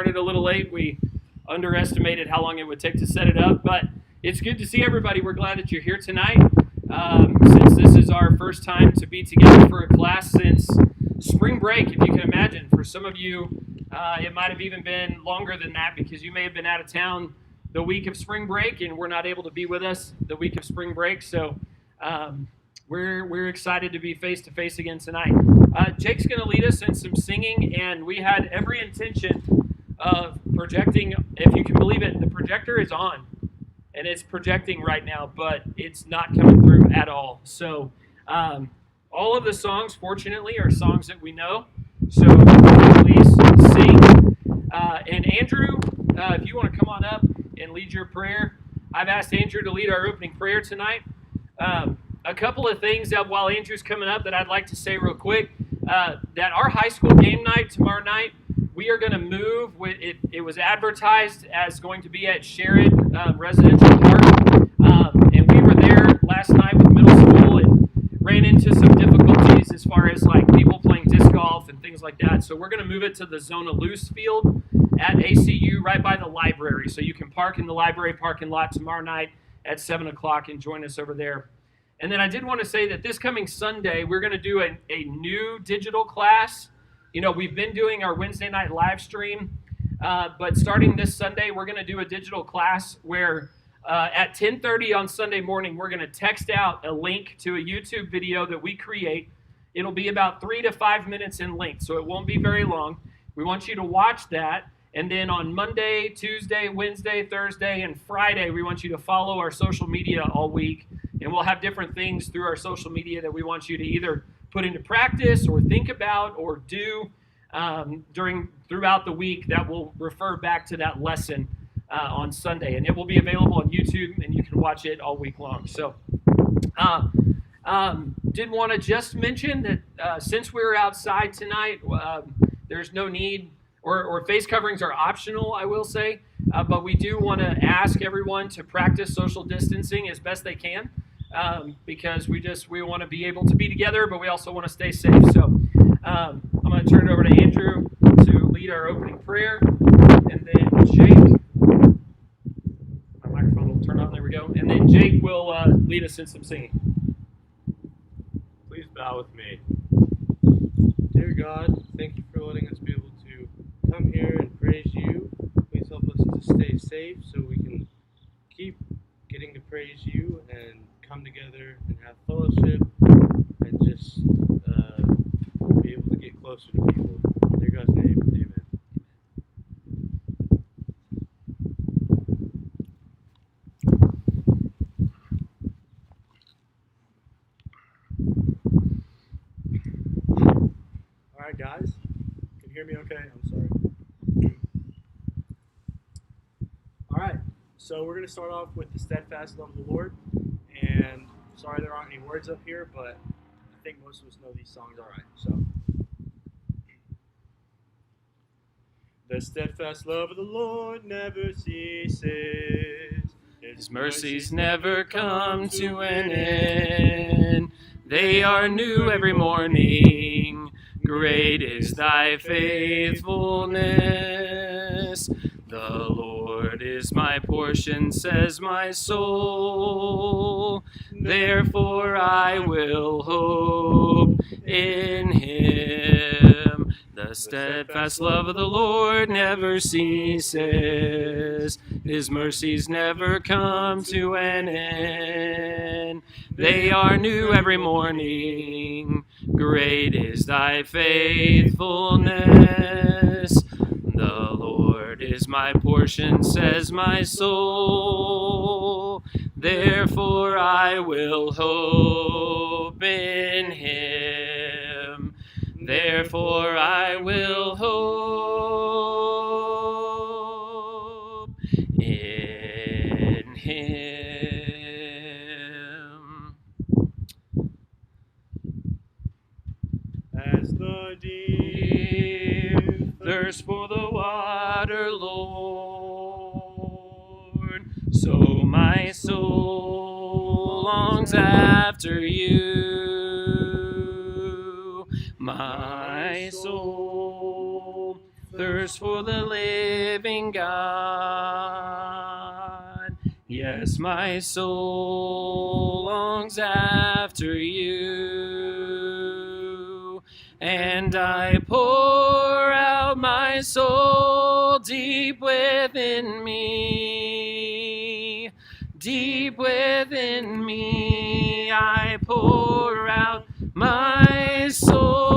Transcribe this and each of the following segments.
Started a little late. We underestimated how long it would take to set it up, but it's good to see everybody. We're glad that you're here tonight. Since this is our first time to be together for a class since spring break, if you can imagine. For some of you, it might have even been longer than that because you may have been out of town the week of spring break and were not able to be with us the week of spring break. So we're excited to be face to face again tonight. Jake's going to lead us in some singing, and we had every intention of projecting. If you can believe it, the projector is on, and it's projecting right now, but it's not coming through at all. So all of the songs, fortunately, are songs that we know. So please sing. And Andrew, if you want to come on up and lead your prayer. I've asked Andrew to lead our opening prayer tonight. A couple of things that while Andrew's coming up that I'd like to say real quick, that our high school game night tomorrow night, we are going to move. It was advertised as going to be at Sherrod Residential Park, and we were there last night with middle school and ran into some difficulties as far as like people playing disc golf and things like that. So we're going to move it to the Zona Loose field at ACU right by the library. So you can park in the library parking lot tomorrow night at 7 o'clock and join us over there. And then I did want to say that this coming Sunday, we're going to do a new digital class. You know, we've been doing our Wednesday night live stream, but starting this Sunday, we're going to do a digital class where at 10:30 on Sunday morning, we're going to text out a link to a YouTube video that we create. It'll be about 3 to 5 minutes in length, so it won't be very long. We want you to watch that. And then on Monday, Tuesday, Wednesday, Thursday, and Friday, we want you to follow our social media all week. And we'll have different things through our social media that we want you to either put into practice or think about or do throughout the week that will refer back to that lesson on Sunday. And it will be available on YouTube, and you can watch it all week long. So did want to just mention that since we're outside tonight, there's no need, or face coverings are optional, I will say. But we do want to ask everyone to practice social distancing as best they can. Because we want to be able to be together, but we also want to stay safe. So I'm going to turn it over to Andrew to lead our opening prayer, and then Jake, my microphone will turn on, there we go, and then Jake will lead us in some singing. Please bow with me. Dear God, thank you for letting us be able to come here and praise you. Please help us to stay safe so we can keep getting to praise you and come together and have fellowship and just be able to get closer to people. In your God's name, amen. All right, guys. Can you hear me okay? I'm sorry. All right. So we're going to start off with the steadfast love of the Lord. And sorry there aren't any words up here, but I think most of us know these songs all right. So, the steadfast love of the Lord never ceases. His mercies never come to an end. They are new every morning. Great is thy faithfulness. The Lord is my portion, says my soul. Therefore I will hope in him. The steadfast love of the Lord never ceases. His mercies never come to an end. They are new every morning. Great is thy faithfulness. The Lord is my portion, says my soul. Therefore I will hope in him. Therefore I will hope in him. As the deep thirst for the water, Lord, so my soul longs after you. My soul thirst for the living God. Yes, my soul longs after you, and I pour out my soul deep within me. Deep within me, I pour out my soul.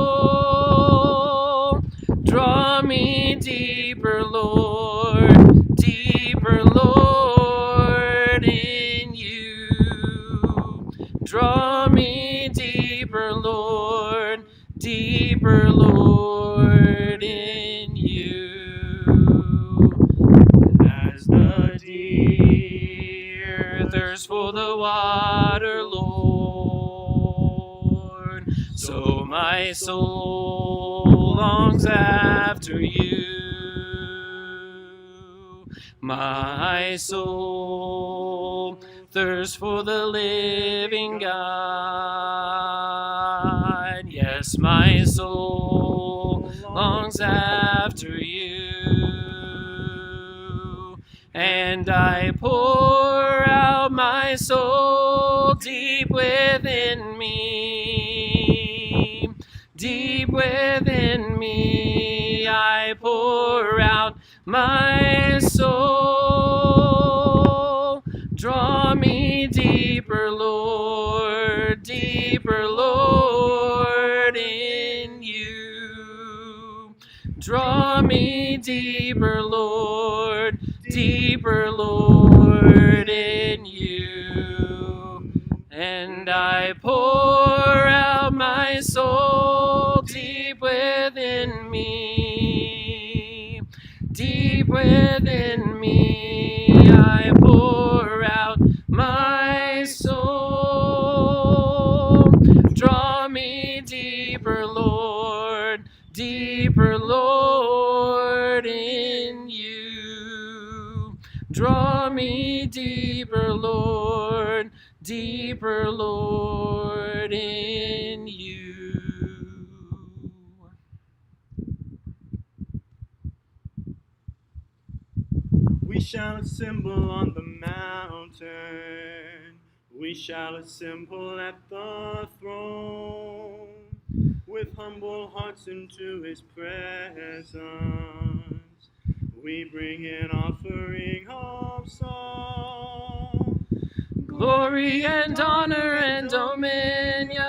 Draw me deeper, Lord, deeper, Lord, in you. Draw me deeper, Lord, deeper, Lord, in you. As the deer thirsts for the water, Lord, so my soul longs after you. My soul thirsts for the living God. Yes, my soul longs after you, and I pour out my soul deep within me. Deep within me, I pour out my soul. Draw me deeper, Lord, deeper, Lord, in you. Draw me deeper, Lord, deeper, Lord, in you. And I pour out my soul deep within me. Deep within me, I pour out my soul. Draw me deeper, Lord, deeper, Lord, in you. Draw me deeper, Lord, deeper, Lord, in you. We shall assemble on the mountain. We shall assemble at the throne with humble hearts into his presence. We bring an offering of song. Glory and honor and dominion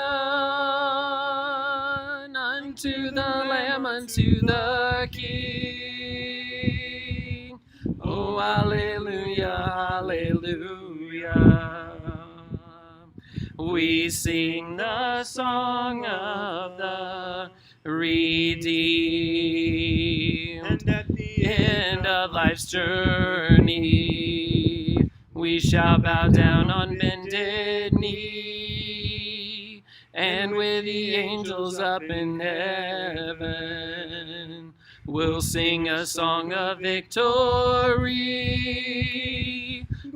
unto the Lamb, unto the King. Oh, hallelujah, hallelujah. We sing the song of the redeemed. And at the end of life's journey, we shall bow down on bended knee, and with the angels up in heaven, we'll sing a song of victory.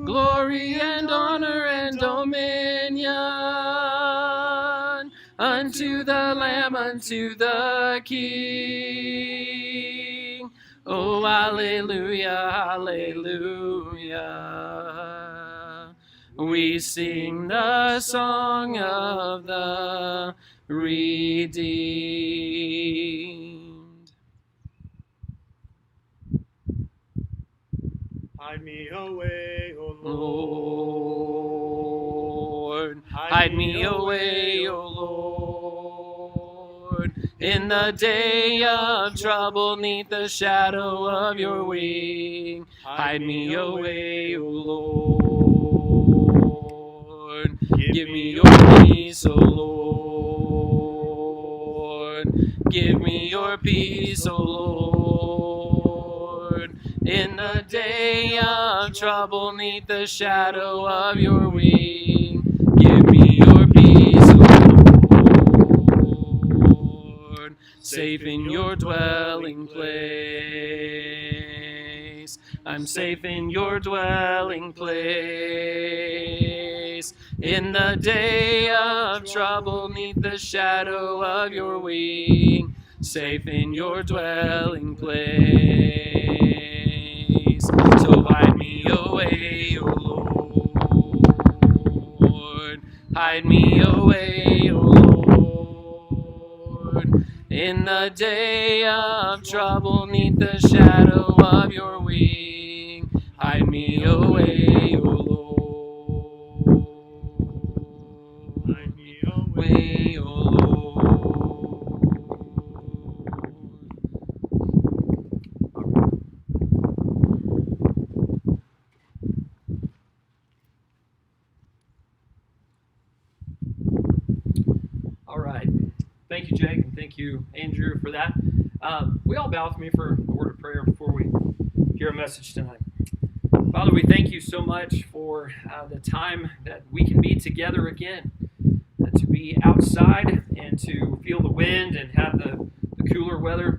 Glory and honor and dominion unto the Lamb, unto the King. Oh, hallelujah, hallelujah. We sing the song of the redeemed. Hide me away, O Lord, hide me away, O Lord, in the day of trouble, 'neath the shadow of your wing. Hide me away, O Lord. Give me your peace, O Lord. Give me your peace, O Lord. In the day of trouble, 'neath the shadow of your wing. Give me your peace, O Lord. Safe in your dwelling place. I'm safe in your dwelling place. In the day of trouble, 'neath the shadow of your wing. safe in your dwelling place. So hide me away, O Lord. Hide me away, O Lord. In the day of trouble, neath the shadow of your wing, hide me away, O Lord. Hide me away. Way, O Lord. All right. Thank you, Jake, and thank you, Andrew, for that. We all bow with me for a word of prayer before we hear a message tonight. Father, we thank you so much for the time that we can be together again, to be outside and to feel the wind and have the cooler weather.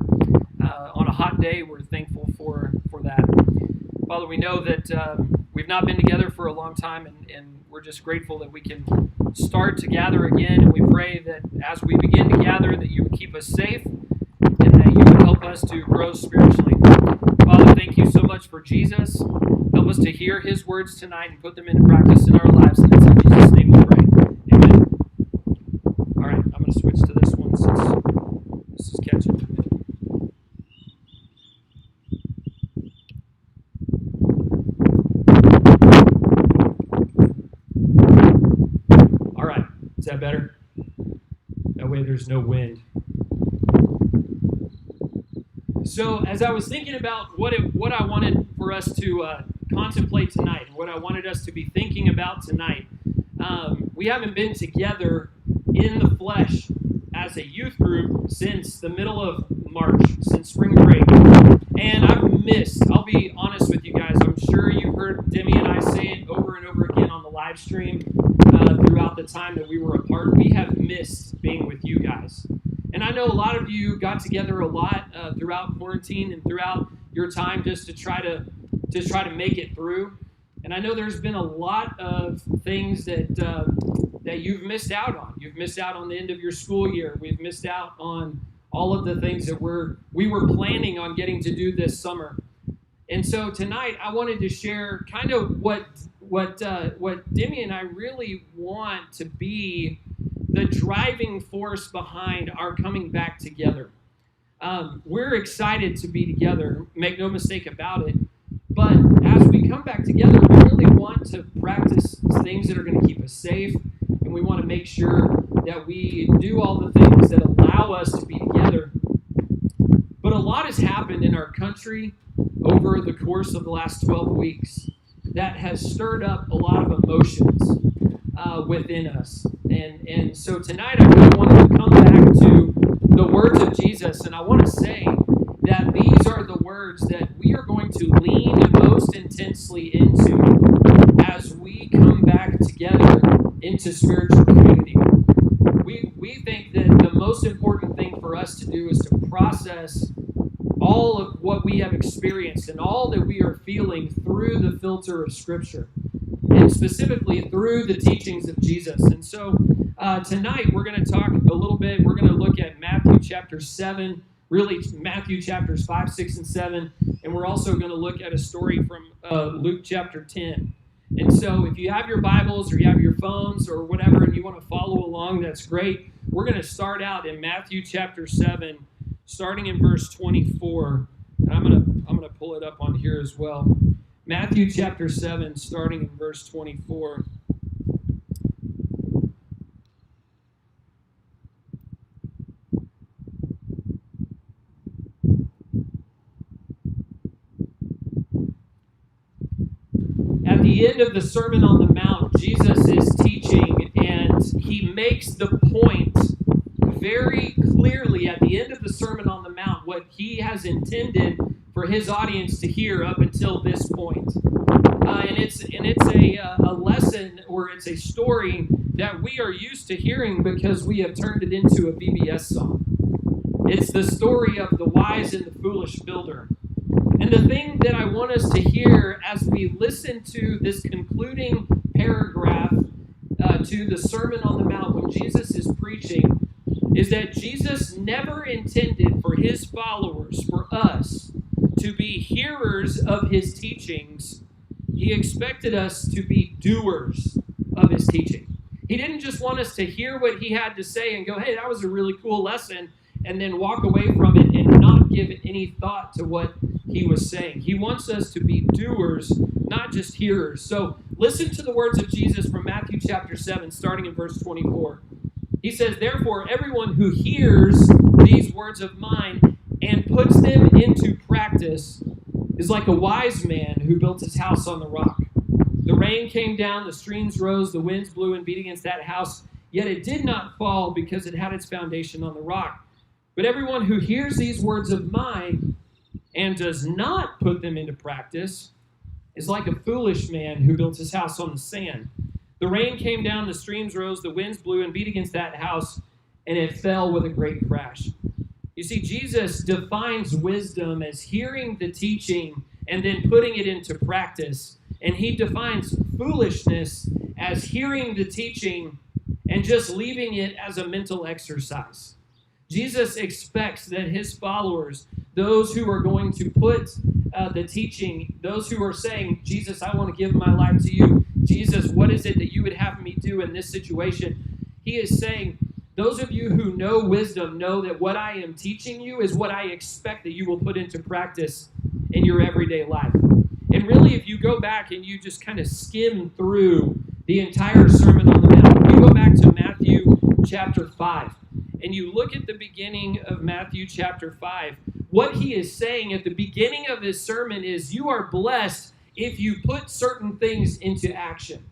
On a hot day, we're thankful for that. Father, we know that we've not been together for a long time, and we're just grateful that we can start to gather again. And we pray that as we begin to gather, that you would keep us safe and that you would help us to grow spiritually. Father, thank you so much for Jesus. Help us to hear his words tonight and put them into practice in our lives. And it's in Jesus' name we pray. Amen. All right, I'm going to switch to this one since this is catching the wind. All right, is that better? That way there's no wind. So as I was thinking about what I wanted for us to contemplate tonight, and what I wanted us to be thinking about tonight, we haven't been together in the flesh as a youth group since the middle of March, since spring break. And I've missed, I'll be honest with you guys, I'm sure you've heard Demi and I say it over and over again on the live stream throughout the time that we were apart. We have missed being with you guys. And I know a lot of you got together a lot throughout quarantine and throughout your time just to try to make it through. And I know there's been a lot of things that you've missed out on. You've missed out on the end of your school year. We've missed out on all of the things that we were planning on getting to do this summer. And so tonight I wanted to share kind of what Demi and I really want to be the driving force behind our coming back together. We're excited to be together, make no mistake about it. But as we come back together, we really want to practice things that are going to keep us safe, and we want to make sure that we do all the things that allow us to be together. But a lot has happened in our country over the course of the last 12 weeks that has stirred up a lot of emotions within us. And so tonight I really wanted to come back to the words of Jesus, and I want to say that these are the words that we are going to lean most intensely into as we come back together into spiritual community. We think that the most important thing for us to do is to process all of what we have experienced and all that we are feeling through the filter of Scripture, and specifically through the teachings of Jesus. And so tonight we're going to talk a little bit, we're going to look at Matthew chapter 7, really Matthew chapters 5, 6, and 7, and we're also going to look at a story from Luke chapter 10. And so if you have your Bibles or you have your phones or whatever and you want to follow along, that's great. We're going to start out in Matthew chapter 7, starting in verse 24. And I'm going to pull it up on here as well. Matthew chapter 7, starting in verse 24. At the end of the Sermon on the Mount, Jesus is teaching, and he makes the point very clearly at the end of the Sermon on the Mount what he has intended for his audience to hear up until this point. And it's a lesson, or it's a story that we are used to hearing because we have turned it into a VBS song. It's the story of the wise and the foolish builder. And the thing that I want us to hear as we listen to this concluding paragraph to the Sermon on the Mount when Jesus is preaching is that Jesus never intended for his followers, for us, to be hearers of his teachings. He expected us to be doers of his teaching. He didn't just want us to hear what he had to say and go, hey, that was a really cool lesson, and then walk away from it and not give any thought to what he was saying. He wants us to be doers, not just hearers. So listen to the words of Jesus from Matthew chapter 7, starting in verse 24. He says, therefore, everyone who hears these words of mine and puts them into practice is like a wise man who built his house on the rock. The rain came down, the streams rose, the winds blew and beat against that house, yet it did not fall because it had its foundation on the rock. But everyone who hears these words of mine and does not put them into practice is like a foolish man who built his house on the sand. The rain came down, the streams rose, the winds blew and beat against that house, and it fell with a great crash. You see, Jesus defines wisdom as hearing the teaching and then putting it into practice. And he defines foolishness as hearing the teaching and just leaving it as a mental exercise. Jesus expects that his followers, those who are going to put the teaching, those who are saying, Jesus, I want to give my life to you. Jesus, what is it that you would have me do in this situation? He is saying, those of you who know wisdom know that what I am teaching you is what I expect that you will put into practice in your everyday life. And really, if you go back and you just kind of skim through the entire Sermon on the Mount, you go back to Matthew chapter 5, and you look at the beginning of Matthew chapter 5, what he is saying at the beginning of his sermon is, you are blessed if you put certain things into action.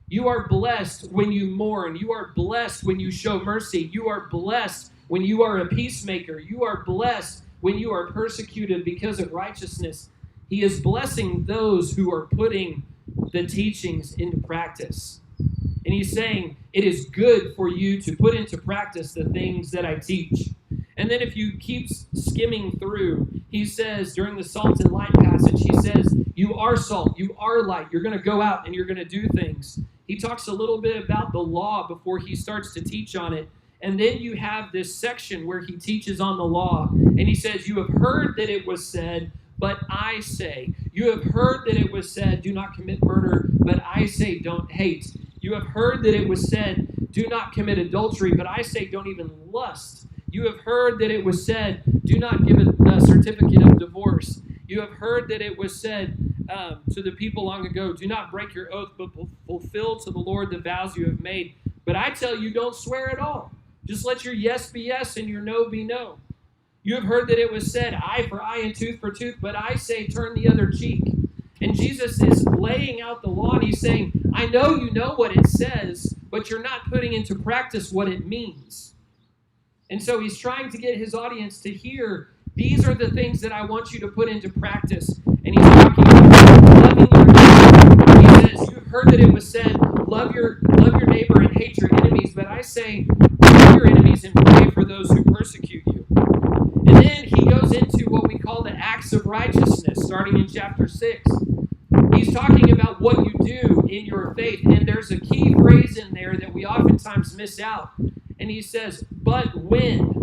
You are blessed when you mourn. You are blessed when you show mercy. You are blessed when you are a peacemaker. You are blessed when you are persecuted because of righteousness. He is blessing those who are putting the teachings into practice. And he's saying, it is good for you to put into practice the things that I teach. And then if you keep skimming through, he says, during the salt and light passage, he says, you are salt, you are light, you're going to go out and you're going to do things. He talks a little bit about the law before he starts to teach on it. And then you have this section where he teaches on the law. And he says, you have heard that it was said, but I say. You have heard that it was said, do not commit murder, but I say, don't hate. You have heard that it was said, do not commit adultery, but I say, don't even lust. You have heard that it was said, do not give a certificate of divorce. You have heard that it was said to the people long ago, do not break your oath, but fulfill to the Lord the vows you have made. But I tell you, don't swear at all. Just let your yes be yes and your no be no. You have heard that it was said, eye for eye and tooth for tooth, but I say, turn the other cheek. And Jesus is laying out the law, and he's saying, I know you know what it says, but you're not putting into practice what it means. And so he's trying to get his audience to hear, these are the things that I want you to put into practice. And he's talking about loving your neighbor. He says, you've heard that it was said, love your neighbor and hate your enemies, but I say, love your enemies and pray for those who persecute you. And then he goes into what we call the acts of righteousness, starting in chapter 6. He's talking about what you do in your faith, and there's a key phrase in there that we oftentimes miss out. And he says, but when.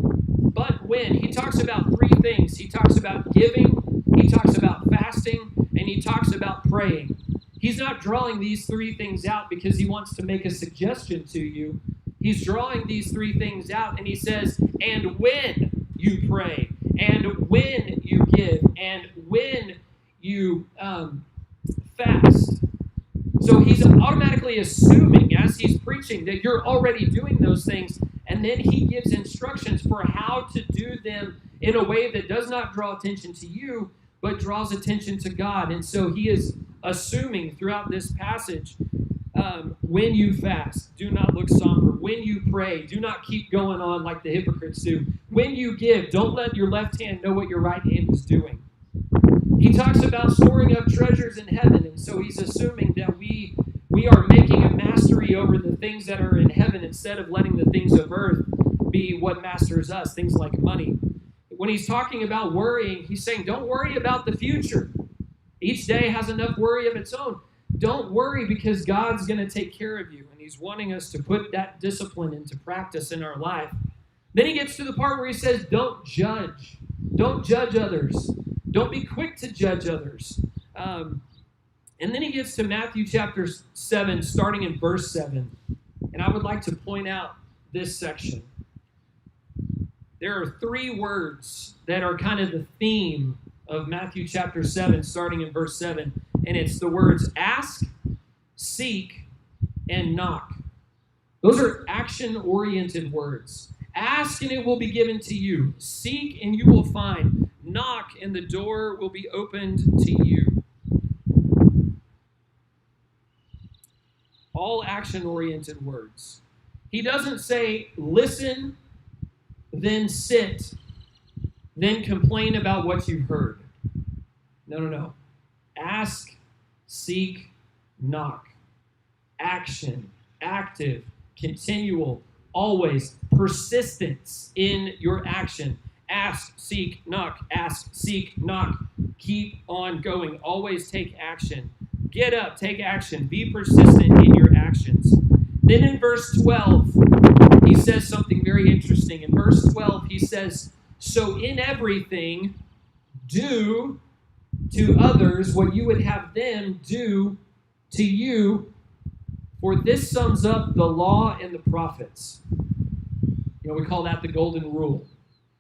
He talks about three things. He talks about giving, he talks about fasting, and he talks about praying. He's not drawing these three things out because he wants to make a suggestion to you. He's drawing these three things out, and he says, and when you pray, and when you give, and when you fast. So he's automatically assuming as he's preaching that you're already doing those things, and then he gives instructions for how to do them in a way that does not draw attention to you, but draws attention to God. And so he is assuming throughout this passage, when you fast, do not look somber. When you pray, do not keep going on like the hypocrites do. When you give, don't let your left hand know what your right hand is doing. He talks about storing up treasures in heaven, and so he's assuming that we are making a mastery over the things that are in heaven instead of letting the things of earth be what masters us, things like money. When he's talking about worrying, he's saying, don't worry about the future. Each day has enough worry of its own. Don't worry because God's going to take care of you, and he's wanting us to put that discipline into practice in our life. Then he gets to the part where he says, don't judge. Don't judge others. Don't be quick to judge others. And then he gets to Matthew chapter 7, starting in verse 7. And I would like to point out this section. There are 3 words that are kind of the theme of Matthew chapter 7, starting in verse 7. And it's the words ask, seek, and knock. Those are action-oriented words. Ask and it will be given to you. Seek and you will find. Knock and the door will be opened to you. All action-oriented words. He doesn't say listen, then sit, then complain about what you've heard. No. Ask, seek, knock. Action, active, continual, always, persistence in your action. Ask, seek, knock. Ask, seek, knock. Keep on going. Always take action. Get up, take action. Be persistent in your actions. Then in verse 12, he says something very interesting. In verse 12, he says, so in everything, do to others what you would have them do to you, for this sums up the law and the prophets. We call that the golden rule.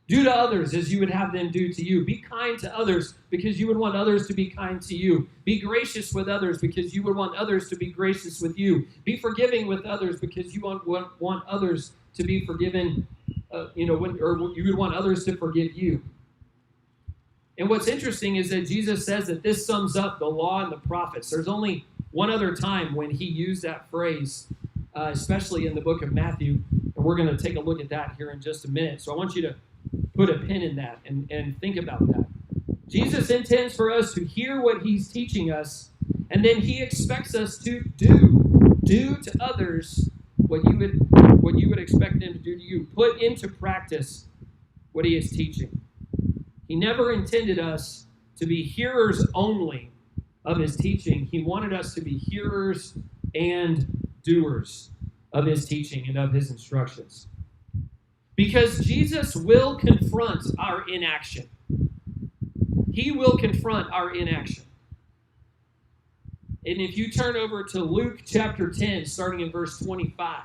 Do to others as you would have them do to you. Be kind to others because you would want others to be kind to you. Be gracious with others because you would want others to be gracious with you. Be forgiving with others because you want others to be forgiven, or you would want others to forgive you. And what's interesting is that Jesus says that this sums up the law and the prophets. There's only one other time when he used that phrase, especially in the book of Matthew, and we're going to take a look at that here in just a minute. So I want you to put a pin in that and think about that. Jesus intends for us to hear what he's teaching us, and then he expects us to do to others what you would expect them to do to you. Put into practice what he is teaching. He never intended us to be hearers only of his teaching. He wanted us to be hearers and doers of his teaching and of his instructions. Because Jesus will confront our inaction. He will confront our inaction. And if you turn over to Luke chapter 10, starting in verse 25.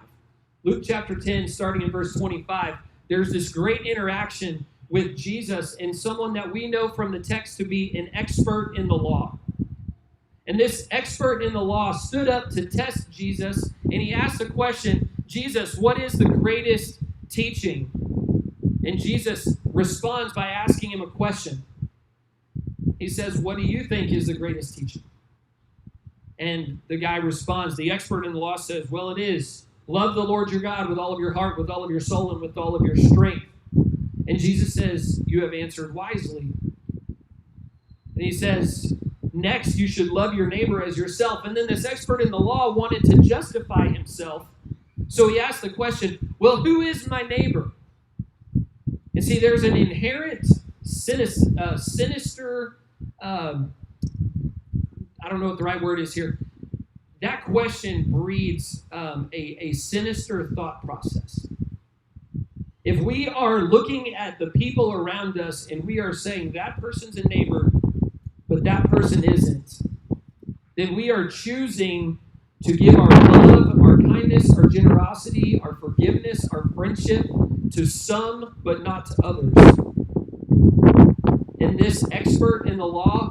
Luke chapter 10, starting in verse 25, there's this great interaction with Jesus and someone that we know from the text to be an expert in the law. And this expert in the law stood up to test Jesus, and he asked the question, Jesus, what is the greatest teaching? And Jesus responds by asking him a question. He says, what do you think is the greatest teaching? And the guy responds, the expert in the law says, well, it is, love the Lord your God with all of your heart, with all of your soul, and with all of your strength. And Jesus says, you have answered wisely. And he says, next, you should love your neighbor as yourself. And then this expert in the law wanted to justify himself. So he asked the question, well, who is my neighbor? And see, there's an inherent sinister, I don't know what the right word is here. That question breeds a sinister thought process. If we are looking at the people around us and we are saying that person's a neighbor, but that person isn't, then we are choosing to give our love, our kindness, our generosity, our forgiveness, our friendship to some, but not to others. And this expert in the law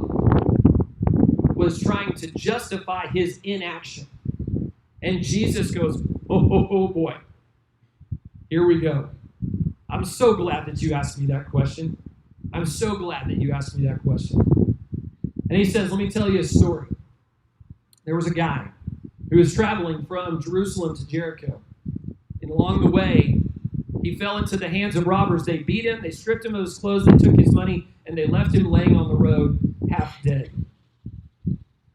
was trying to justify his inaction. And Jesus goes, oh boy, here we go. I'm so glad that you asked me that question. I'm so glad that you asked me that question. And he says, let me tell you a story. There was a guy who was traveling from Jerusalem to Jericho. And along the way, he fell into the hands of robbers. They beat him, they stripped him of his clothes, they took his money, and they left him laying on the road, half dead.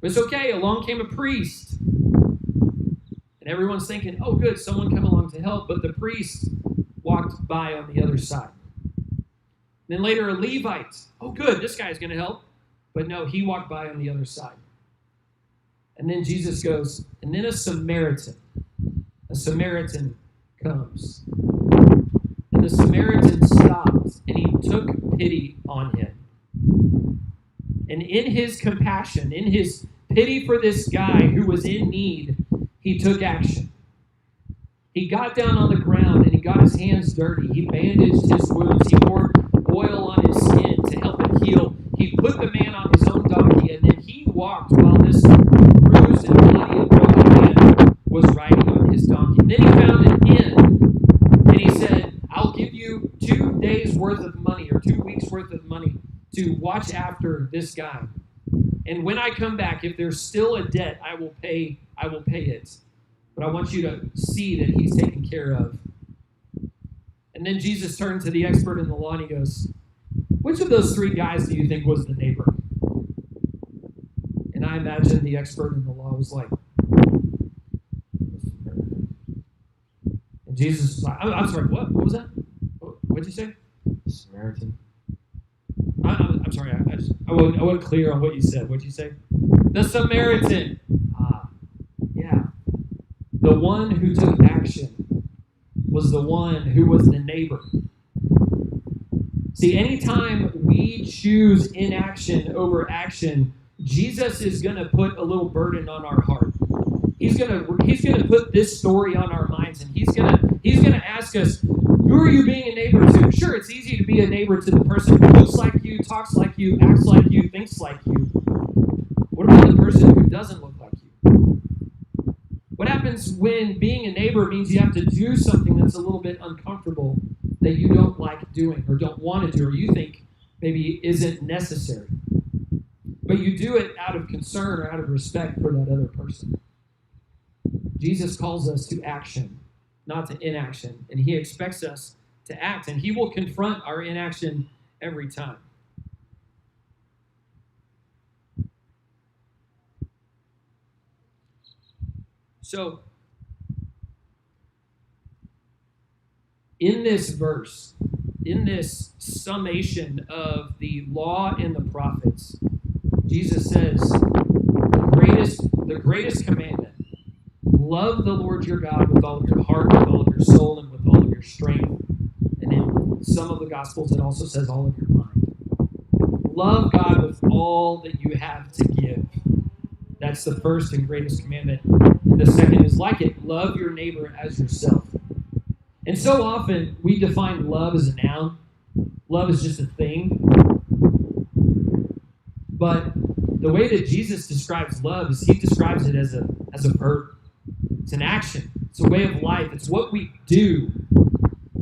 But it's okay, along came a priest. And everyone's thinking, oh good, someone come along to help. But the priest walked by on the other side. Then later a Levite. Oh good, this guy's going to help. But no, he walked by on the other side. And then Jesus goes, and then a Samaritan comes. And the Samaritan stopped and he took pity on him. And in his compassion, in his pity for this guy who was in need, he took action. He got down on the ground and he got his hands dirty. He bandaged his wounds. He poured oil on his skin to help it heal. He put the man on his own donkey, and then he walked while this bruised and bloody and broken man was riding on his donkey. And then he found an inn, and he said, I'll give you 2 days' worth of money or 2 weeks' worth of money to watch after this guy. And when I come back, if there's still a debt, I will pay it. But I want you to see that he's taken care of. And then Jesus turned to the expert in the law and he goes, which of those 3 guys do you think was the neighbor? And I imagine the expert in the law was like, and Jesus was like, I'm sorry, what? What was that? What'd you say? Samaritan. I'm sorry, I wasn't clear on what you said. What'd you say? The Samaritan. Yeah. The one who took action was the one who was the neighbor. See, anytime we choose inaction over action, Jesus is going to put a little burden on our heart. He's going to put this story on our minds, and he's going to ask us, who are you being a neighbor to? Sure, it's easy to be a neighbor to the person who looks like you, talks like you, acts like you, thinks like you. What about the person who doesn't look like you? What happens when being a neighbor means you have to do something that's a little bit uncomfortable that you don't like doing or don't want to do or you think maybe isn't necessary? But you do it out of concern or out of respect for that other person. Jesus calls us to action, not to inaction, and he expects us to act, and he will confront our inaction every time. So, in this verse, in this summation of the law and the prophets, Jesus says, the greatest commandment, love the Lord your God with all of your heart, with all of your soul, and with all of your strength. And in some of the Gospels, it also says all of your mind. Love God with all that you have to give. That's the first and greatest commandment. And the second is like it, love your neighbor as yourself. And so often, we define love as a noun. Love is just a thing. But the way that Jesus describes love is he describes it as a verb. It's an action. It's a way of life. It's what we do.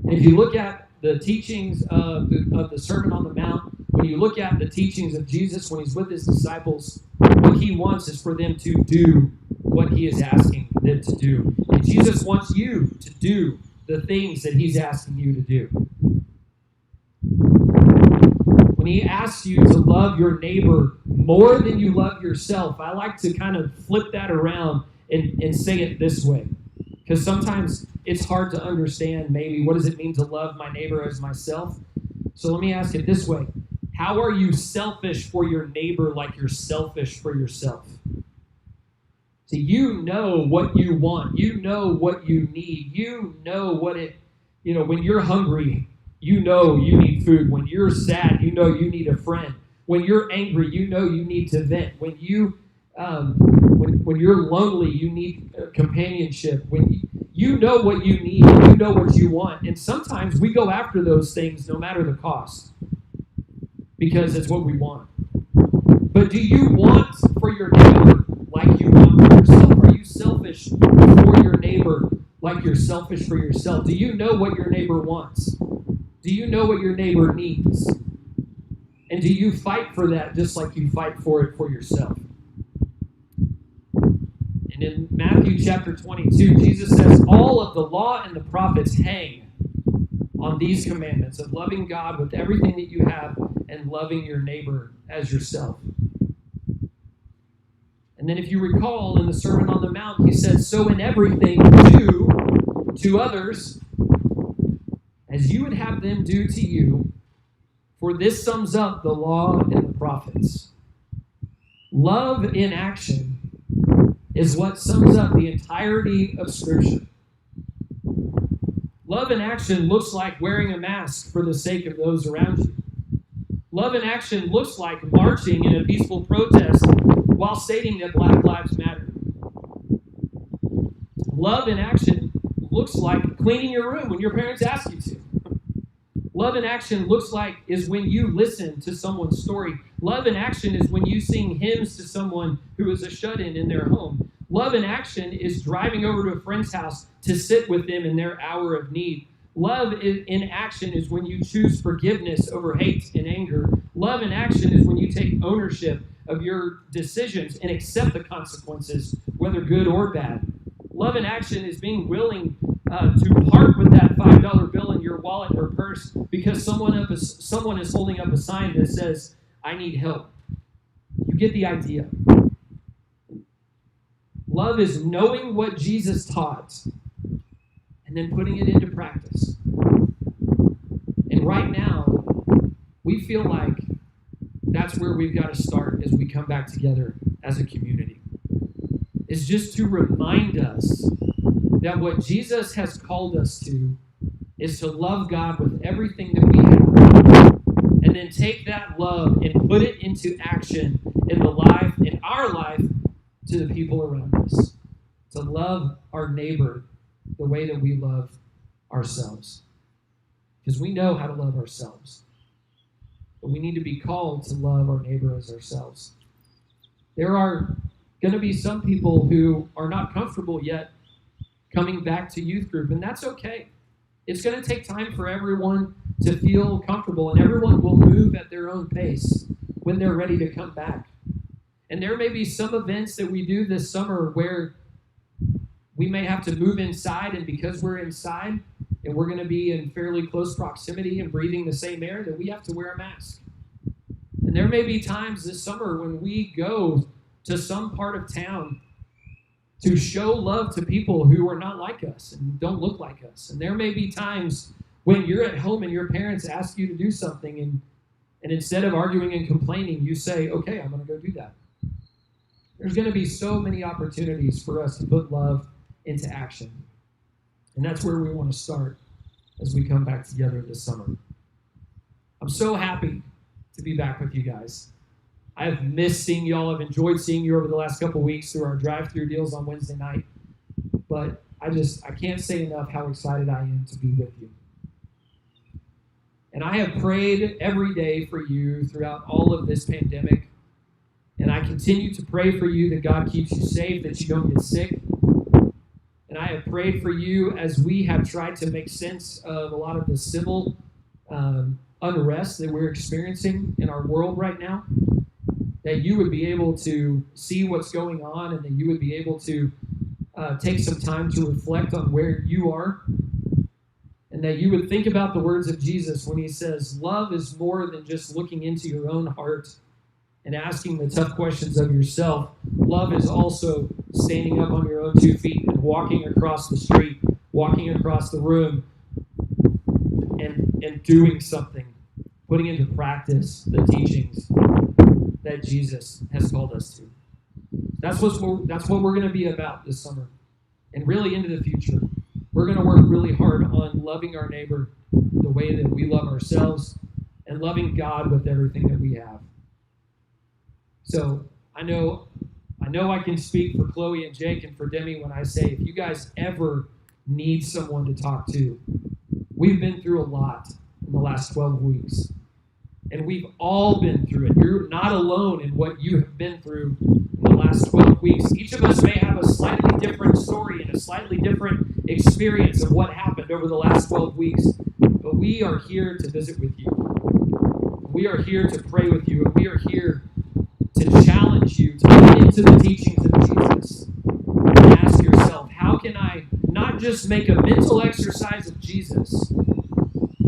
And if you look at the teachings of the Sermon on the Mount, when you look at the teachings of Jesus when he's with his disciples, what he wants is for them to do what he is asking them to do. And Jesus wants you to do the things that he's asking you to do. When he asks you to love your neighbor more than you love yourself, I like to kind of flip that around and say it this way. Because sometimes it's hard to understand maybe what does it mean to love my neighbor as myself. So let me ask it this way. How are you selfish for your neighbor like you're selfish for yourself? See, you know what you want. You know what you need. You know when you're hungry, you know you need food. When you're sad, you know you need a friend. When you're angry, you know you need to vent. When you're lonely, you need companionship. When you know what you need, you know what you want. And sometimes we go after those things no matter the cost because it's what we want. But do you want for your neighbor like you want for yourself? Are you selfish for your neighbor like you're selfish for yourself? Do you know what your neighbor wants? Do you know what your neighbor needs? And do you fight for that just like you fight for it for yourself? And in Matthew chapter 22, Jesus says, all of the law and the prophets hang on these commandments of loving God with everything that you have and loving your neighbor as yourself. And then if you recall in the Sermon on the Mount, he said, so in everything do to others as you would have them do to you, for this sums up the law and the prophets. Love in action is what sums up the entirety of Scripture. Love in action looks like wearing a mask for the sake of those around you. Love in action looks like marching in a peaceful protest while stating that Black Lives Matter. Love in action looks like cleaning your room when your parents ask you to. Love in action is when you listen to someone's story. Love in action is when you sing hymns to someone who is a shut-in in their home. Love in action is driving over to a friend's house to sit with them in their hour of need. Love in action is when you choose forgiveness over hate and anger. Love in action is when you take ownership of your decisions and accept the consequences, whether good or bad. Love in action is being willing to part with that $5 bill in your wallet or purse because someone is holding up a sign that says, "I need help." You get the idea. Love is knowing what Jesus taught and then putting it into practice. And right now, we feel like that's where we've got to start as we come back together as a community. Is just to remind us that what Jesus has called us to is to love God with everything that we have, and then take that love and put it into action in our life to the people around us. To love our neighbor the way that we love ourselves. Because we know how to love ourselves. But we need to be called to love our neighbor as ourselves. There are going to be some people who are not comfortable yet coming back to youth group, and that's okay. It's going to take time for everyone to feel comfortable, and everyone will move at their own pace when they're ready to come back. And there may be some events that we do this summer where we may have to move inside, and because we're inside and we're going to be in fairly close proximity and breathing the same air, that we have to wear a mask. And there may be times this summer when we go to some part of town to show love to people who are not like us and don't look like us. And there may be times when you're at home and your parents ask you to do something, and instead of arguing and complaining, you say, "Okay, I'm going to go do that." There's going to be so many opportunities for us to put love into action. And that's where we want to start as we come back together this summer. I'm so happy to be back with you guys. I've missed seeing y'all. I've enjoyed seeing you over the last couple weeks through our drive-through deals on Wednesday night. But I can't say enough how excited I am to be with you. And I have prayed every day for you throughout all of this pandemic. And I continue to pray for you that God keeps you safe, that you don't get sick. And I have prayed for you as we have tried to make sense of a lot of the civil unrest that we're experiencing in our world right now, that you would be able to see what's going on, and that you would be able to take some time to reflect on where you are, and that you would think about the words of Jesus when he says, love is more than just looking into your own heart and asking the tough questions of yourself. Love is also standing up on your own 2 feet and walking across the street, walking across the room, and doing something, putting into practice the teachings that Jesus has called us to. That's what we're going to be about this summer, and really into the future. We're going to work really hard on loving our neighbor the way that we love ourselves, and loving God with everything that we have. So I know I can speak for Chloe and Jake and for Demi when I say, if you guys ever need someone to talk to, we've been through a lot in the last 12 weeks. And we've all been through it. You're not alone in what you have been through in the last 12 weeks. Each of us may have a slightly different story and a slightly different experience of what happened over the last 12 weeks. But we are here to visit with you. We are here to pray with you. And we are here to challenge you to get into the teachings of Jesus. And ask yourself, how can I not just make a mental exercise of Jesus,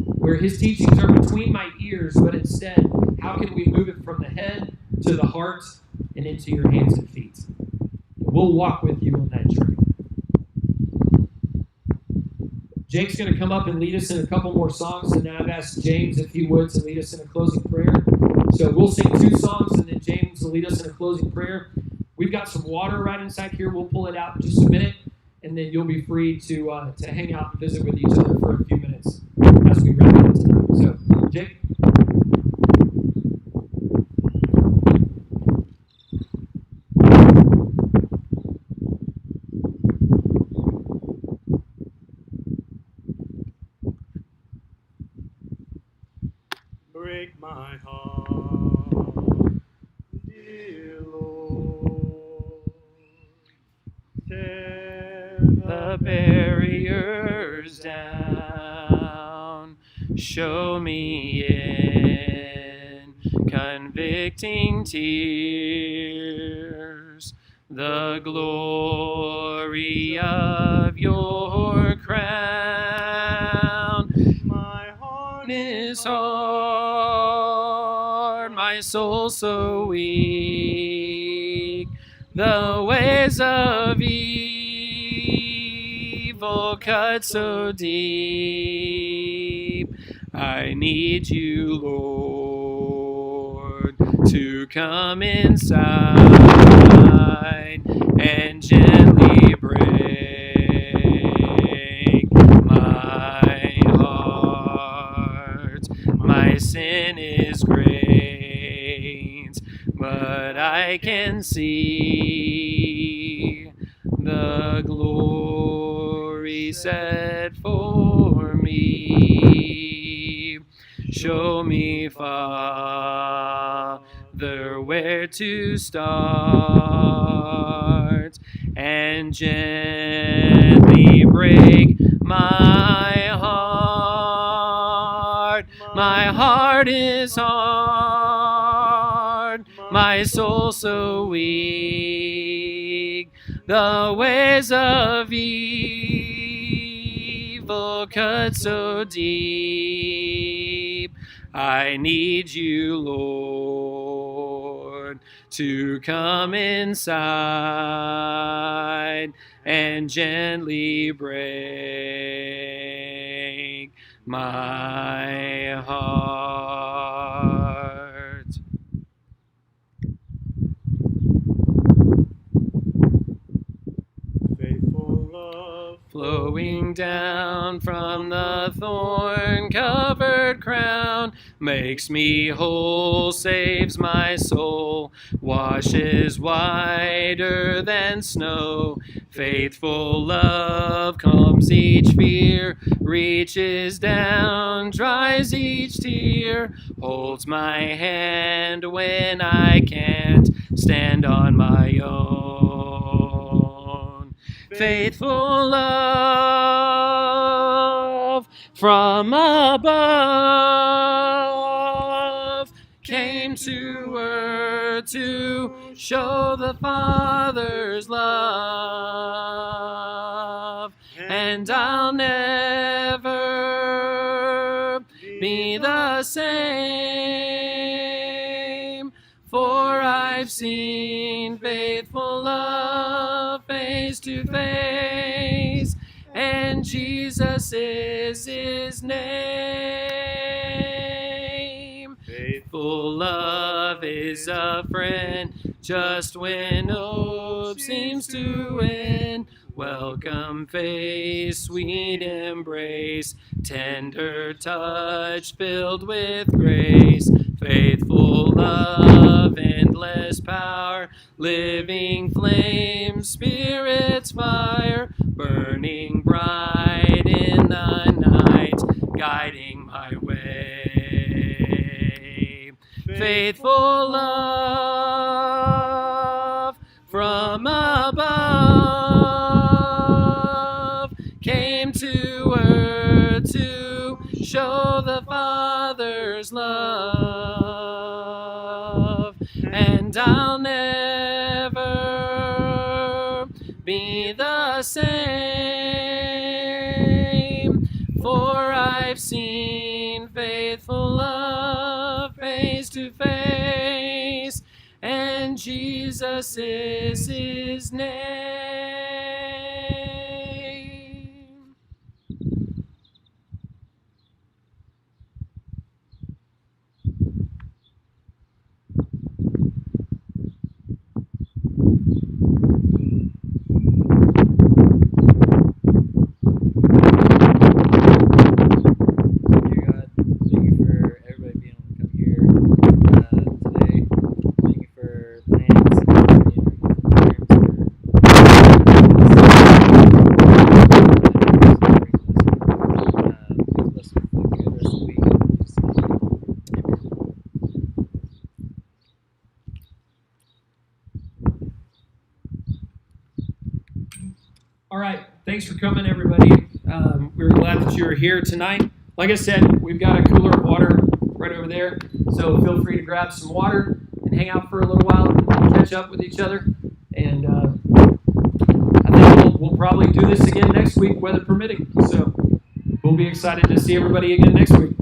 where his teachings are between my ears, but instead, how can we move it from the head to the heart and into your hands and feet? We'll walk with you on that journey. Jake's going to come up and lead us in a couple more songs, and then I've asked James if he would to lead us in a closing prayer. So we'll sing 2 songs, and then James will lead us in a closing prayer. We've got some water right inside here. We'll pull it out in just a minute. and then you'll be free to hang out and visit with each other for a few minutes as we wrap up tonight. So, Jake? Break my heart, dear Lord. Tear The barriers down, show me in convicting tears the glory of your crown. My heart Is hard, my soul so weak, the ways of evil cut so deep. I need you, Lord, to come inside and gently break my heart. My sin is great, but I can see the glory set for me. Show me, Father, where to start, and gently break my heart. My heart is hard, my soul so weak, the ways of evil cut so deep. I need you, Lord, to come inside and gently break my heart. faithful love Flowing down from the thorn-covered crown, makes me whole, saves my soul, washes whiter than snow. Faithful love calms each fear, reaches down, dries each tear, holds my hand when I can't stand on my own. Faithful love from above came to earth to show the Father's love, and I'll never be the same, for I've seen faithful love face to face, and Jesus is his name. Faithful love is a friend just when hope seems to end. Welcome face, sweet embrace, tender touch filled with grace. Faithful love, endless power, living flame, Spirit's fire, burning bright in the night, guiding my way. Faithful love from above came to earth to show the Father's love, and I'll never be the same, for I've seen faithful love face to face, and Jesus is his name. All right. Thanks for coming, everybody. We're glad that you were here tonight. Like I said, we've got a cooler of water right over there, so feel free to grab some water and hang out for a little while and catch up with each other. And I think we'll probably do this again next week, weather permitting. So we'll be excited to see everybody again next week.